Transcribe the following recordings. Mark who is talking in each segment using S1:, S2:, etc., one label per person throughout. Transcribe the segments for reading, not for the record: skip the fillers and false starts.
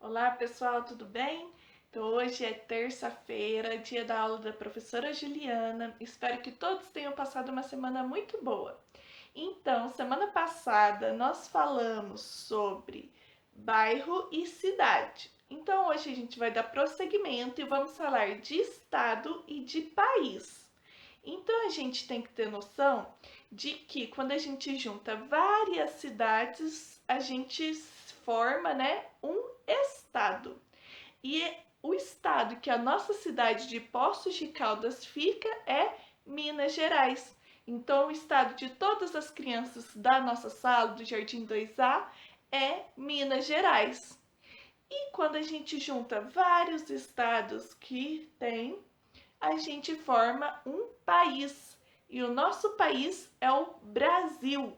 S1: Olá pessoal, tudo bem? Então hoje é terça-feira, dia da aula da professora Juliana. Espero que todos tenham passado uma semana muito boa. Então, semana passada nós falamos sobre bairro e cidade. Então hoje a gente vai dar prosseguimento e vamos falar de estado e de país. Então a gente tem que ter noção de que quando a gente junta várias cidades, a gente forma, né, um estado. E o estado que a nossa cidade de Poços de Caldas fica é Minas Gerais. Então, o estado de todas as crianças da nossa sala, do Jardim 2A, é Minas Gerais. E quando a gente junta vários estados que tem, a gente forma um país. E o nosso país é o Brasil.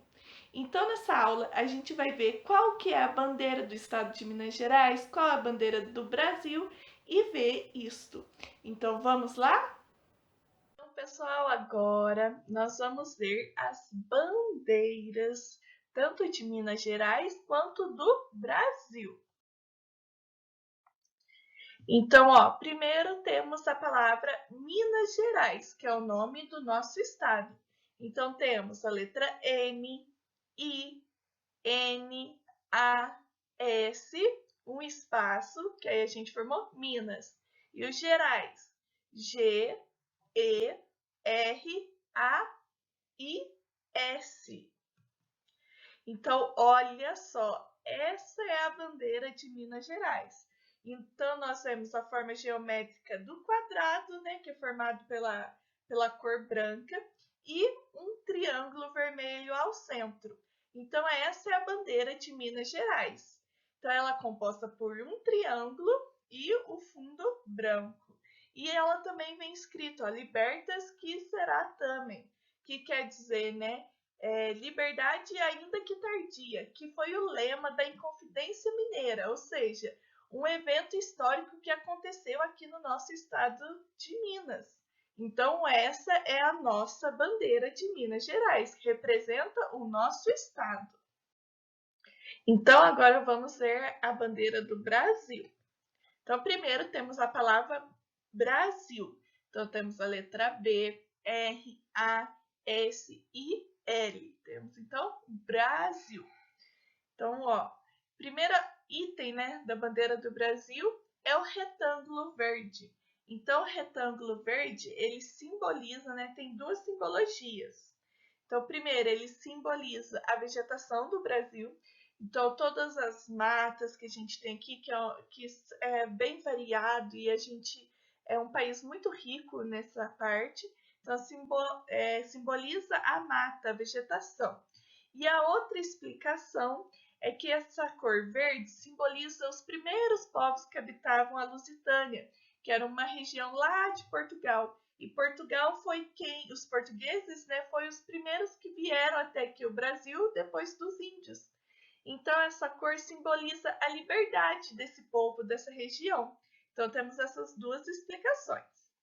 S1: Então, nessa aula, a gente vai ver qual que é a bandeira do estado de Minas Gerais, qual é a bandeira do Brasil e ver isto. Então, vamos lá? Então, pessoal, agora nós vamos ver as bandeiras, tanto de Minas Gerais quanto do Brasil. Então, ó, primeiro temos a palavra Minas Gerais, que é o nome do nosso estado. Então, temos a letra M, I, N, A, S, um espaço, que aí a gente formou Minas. E os Gerais, G, E, R, A, I, S. Então, olha só, essa é a bandeira de Minas Gerais. Então, nós temos a forma geométrica do quadrado, né, que é formado pela cor branca, e um triângulo vermelho ao centro. Então, essa é a bandeira de Minas Gerais. Então, ela é composta por um triângulo e o fundo branco. E ela também vem escrito, ó, Libertas qui será tamen, que quer dizer, né, liberdade ainda que tardia, que foi o lema da Inconfidência Mineira, ou seja, um evento histórico que aconteceu aqui no nosso estado de Minas. Então, essa é a nossa bandeira de Minas Gerais, que representa o nosso estado. Então, agora vamos ver a bandeira do Brasil. Então, primeiro temos a palavra Brasil. Então, temos a letra B, R, A, S, I, L. Temos, então, Brasil. Então, ó, primeiro item, né, da bandeira do Brasil é o retângulo verde. Então, o retângulo verde, ele simboliza, né, tem duas simbologias. Então, primeiro, ele simboliza a vegetação do Brasil. Então, todas as matas que a gente tem aqui, que é bem variado e a gente é um país muito rico nessa parte. Então, simboliza a mata, a vegetação. E a outra explicação é que essa cor verde simboliza os primeiros povos que habitavam a Lusitânia, que era uma região lá de Portugal. E Portugal foi os portugueses, né, foram os primeiros que vieram até aqui o Brasil depois dos índios. Então essa cor simboliza a liberdade desse povo, dessa região. Então temos essas duas explicações.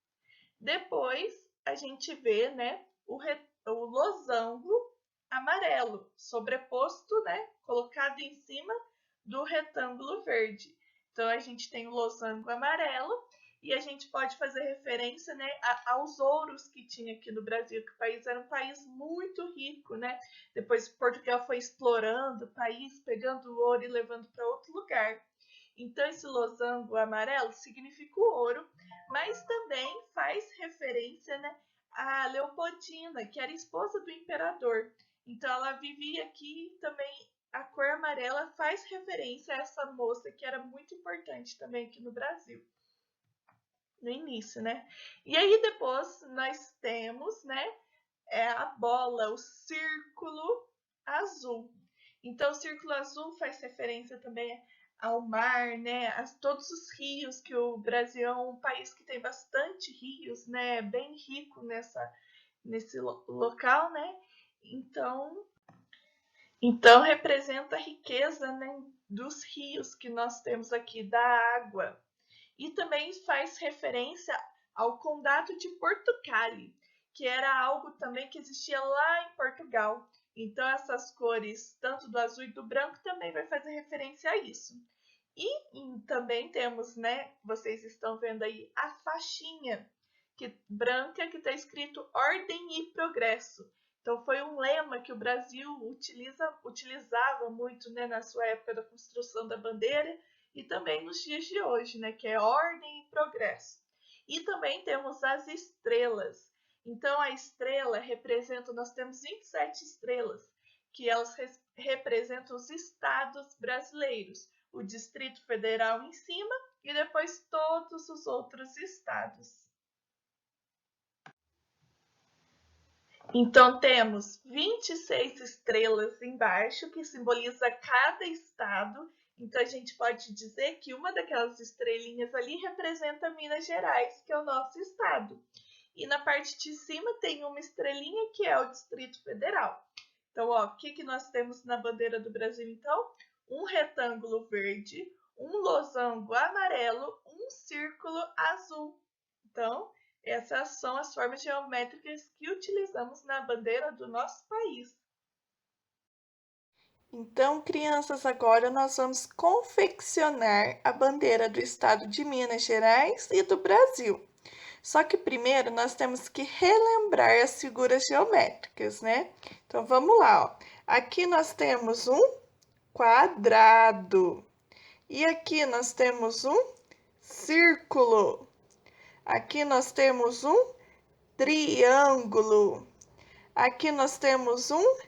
S1: Depois a gente vê, né, o losango amarelo, sobreposto, né, colocado em cima do retângulo verde. Então a gente tem o losango amarelo e a gente pode fazer referência, né, aos ouros que tinha aqui no Brasil, que o país era um país muito rico, né? Depois Portugal foi explorando o país, pegando o ouro e levando para outro lugar. Então esse losango amarelo significa o ouro, mas também faz referência, né, a Leopoldina, que era esposa do imperador. Então ela vivia aqui também. A cor amarela faz referência a essa moça que era muito importante também aqui no Brasil. No início, né? E aí depois nós temos, né, a bola, o círculo azul. Então o círculo azul faz referência também ao mar, né, a todos os rios, que o Brasil é um país que tem bastante rios, né, bem rico nesse local, né? Então representa a riqueza, né, dos rios que nós temos aqui, da água. E também faz referência ao Condado de Portugal, que era algo também que existia lá em Portugal. Então essas cores, tanto do azul e do branco, também vai fazer referência a isso. E também temos, né? Vocês estão vendo aí a faixinha branca que está escrito Ordem e Progresso. Então foi um lema que o Brasil utilizava muito, né, na sua época da construção da bandeira e também nos dias de hoje, né, que é Ordem e Progresso. E também temos as estrelas. Então a estrela representa, nós temos 27 estrelas, que elas representam os estados brasileiros, o Distrito Federal em cima e depois todos os outros estados. Então temos 26 estrelas embaixo, que simboliza cada estado. Então a gente pode dizer que uma daquelas estrelinhas ali representa Minas Gerais, que é o nosso estado. E na parte de cima tem uma estrelinha que é o Distrito Federal. Então, ó, o que nós temos na bandeira do Brasil, então? Um retângulo verde, um losango amarelo, um círculo azul. Então, essas são as formas geométricas que utilizamos na bandeira do nosso país. Então, crianças, agora nós vamos confeccionar a bandeira do estado de Minas Gerais e do Brasil. Só que primeiro nós temos que relembrar as figuras geométricas, né? Então vamos lá, ó. Aqui nós temos um quadrado. E aqui nós temos um círculo. Aqui nós temos um triângulo. Aqui nós temos um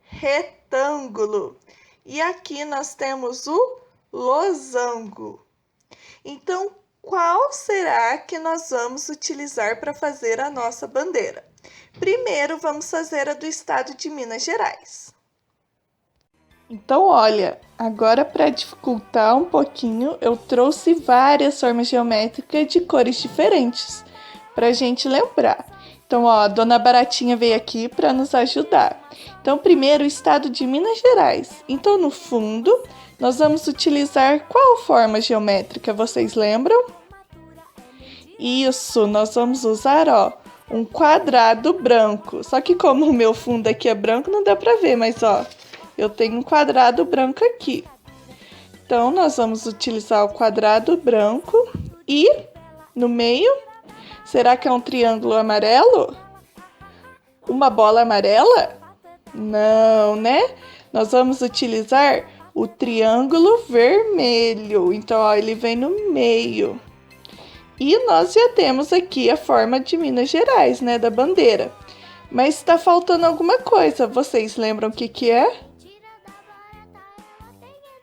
S1: retângulo. E aqui nós temos o losango. Então, qual será que nós vamos utilizar para fazer a nossa bandeira? Primeiro, vamos fazer a do estado de Minas Gerais. Então, olha, agora para dificultar um pouquinho, eu trouxe várias formas geométricas de cores diferentes para a gente lembrar. Então, ó, a Dona Baratinha veio aqui para nos ajudar. Então, primeiro, o estado de Minas Gerais. Então, no fundo, nós vamos utilizar qual forma geométrica, vocês lembram? Isso, nós vamos usar, ó, um quadrado branco. Só que como o meu fundo aqui é branco, não dá para ver, mas ó, eu tenho um quadrado branco aqui. Então, nós vamos utilizar o quadrado branco e no meio, será que é um triângulo amarelo? Uma bola amarela? Não, né? Nós vamos utilizar o triângulo vermelho. Então, ó, ele vem no meio. E nós já temos aqui a forma de Minas Gerais, né, da bandeira. Mas está faltando alguma coisa. Vocês lembram o que é?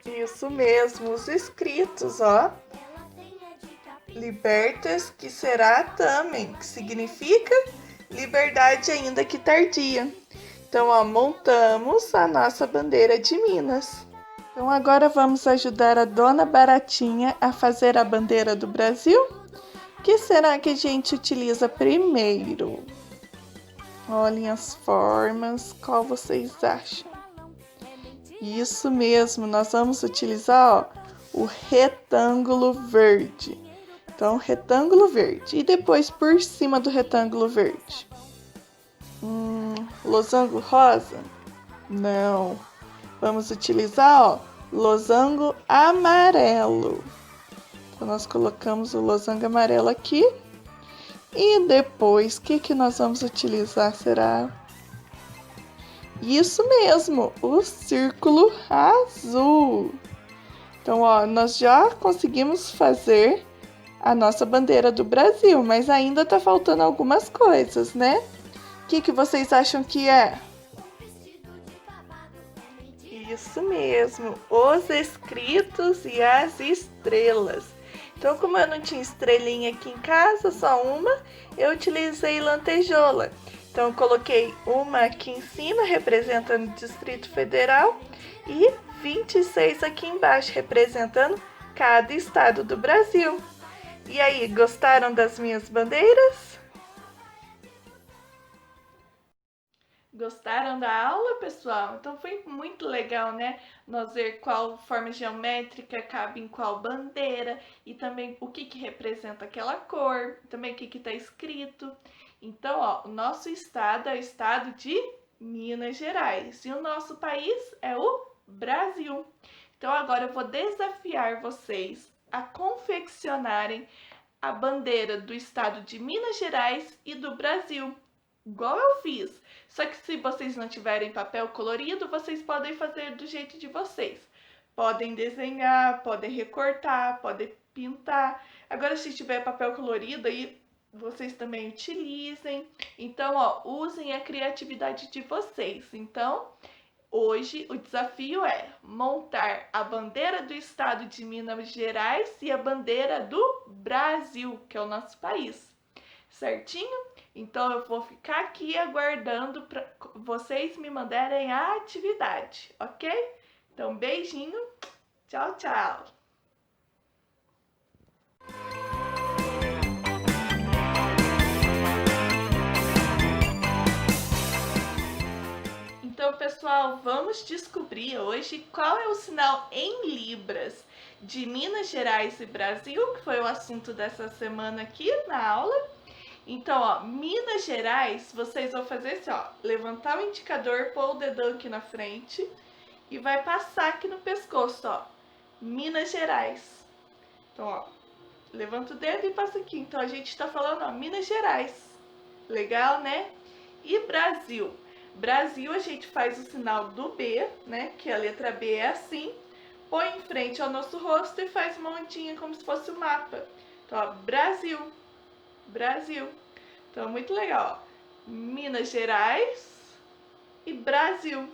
S1: Isso mesmo, os escritos, ó. Libertas que será tamen, que significa liberdade ainda que tardia. Então, ó, montamos a nossa bandeira de Minas. Então, agora vamos ajudar a Dona Baratinha a fazer a bandeira do Brasil. O que será que a gente utiliza primeiro? Olhem as formas, qual vocês acham? Isso mesmo, nós vamos utilizar, ó, o retângulo verde. Então, retângulo verde. E depois, por cima do retângulo verde? Losango rosa? Não. Vamos utilizar, ó, losango amarelo. Então, nós colocamos o losango amarelo aqui. E depois, o que nós vamos utilizar, será? Isso mesmo, o círculo azul. Então, ó, nós já conseguimos fazer a nossa bandeira do Brasil, mas ainda tá faltando algumas coisas, né? O que vocês acham que é? Isso mesmo, os escritos e as estrelas. Então, como eu não tinha estrelinha aqui em casa, só uma, eu utilizei lantejola. Então, eu coloquei uma aqui em cima, representando o Distrito Federal, e 26 aqui embaixo, representando cada estado do Brasil. E aí, gostaram das minhas bandeiras? Gostaram da aula, pessoal? Então foi muito legal, né? Nós ver qual forma geométrica cabe em qual bandeira e também o que representa aquela cor, também o que está escrito. Então, ó, o nosso estado é o estado de Minas Gerais e o nosso país é o Brasil. Então agora eu vou desafiar vocês a confeccionarem a bandeira do estado de Minas Gerais e do Brasil, igual eu fiz. Só que se vocês não tiverem papel colorido, vocês podem fazer do jeito de vocês. Podem desenhar, podem recortar, podem pintar. Agora, se tiver papel colorido, aí vocês também utilizem. Então, ó, usem a criatividade de vocês. Então, hoje o desafio é montar a bandeira do estado de Minas Gerais e a bandeira do Brasil, que é o nosso país. Certinho? Então eu vou ficar aqui aguardando para vocês me mandarem a atividade, ok? Então, beijinho, tchau, tchau! Então, pessoal, vamos descobrir hoje qual é o sinal em Libras de Minas Gerais e Brasil, que foi o assunto dessa semana aqui na aula. Então, ó, Minas Gerais, vocês vão fazer assim, ó, levantar o indicador, pôr o dedão aqui na frente e vai passar aqui no pescoço, ó, Minas Gerais. Então, ó, levanta o dedo e passa aqui. Então, a gente tá falando, ó, Minas Gerais. Legal, né? E Brasil? Brasil, a gente faz o sinal do B, né? Que a letra B é assim. Põe em frente ao nosso rosto e faz uma ondinha como se fosse o um mapa. Então, ó, Brasil. Brasil. Então, muito legal. Ó. Minas Gerais e Brasil.